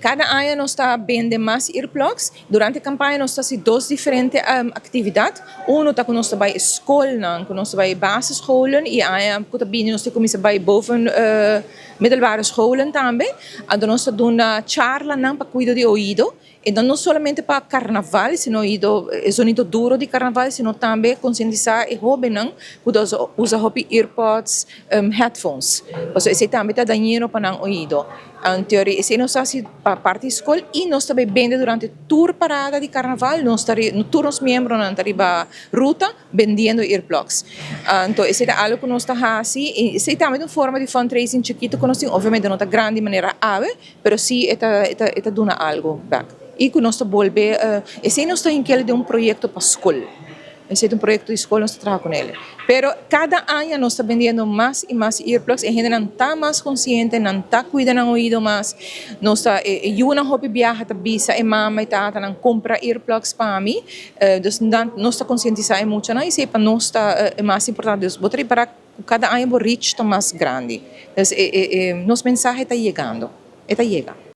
cada año nós está vende mais earplugs. Durante a campanha nós está dois diferentes atividades. Está com nós bij school, com nós bij basisscholen. E aí kuta bini nós começa bij boven middelbare scholen também. Então nós está dando charla para cuidar de ouvido. Então não somente para carnaval, sino o sonido duro de carnaval, sino também conscientizar e jovem que usa earpods, headphones. Porque esse também está danino para o ouvido. Em teoria, esse não está para parte da escola e nós também vende durante tour parada de carnaval, nós todos os membros não estão ruta vendendo earplugs. Então esse é algo que nós está fazendo e esse também é uma forma de fundraising chiquito que nós temos, obviamente não está grande de maneira ave, mas sim está dando algo back. E que nós volve, esse não está em que de um projeto para a escola. Esse é um projeto de escola, nós trabalhamos com ele. Pero cada ano nós estamos vendendo mais e mais earplugs. E a gente não está mais consciente, não está cuidando do ouvido mais. Nós está, eu não hobby viaja a bisa e mama e tata não compra earplugs para mim. Então nós está conscientizando muito, não? E se para nós está mais importante, botar para cada ano o reach está mais grande. Então, nosso mensagem está chegando, está chegando.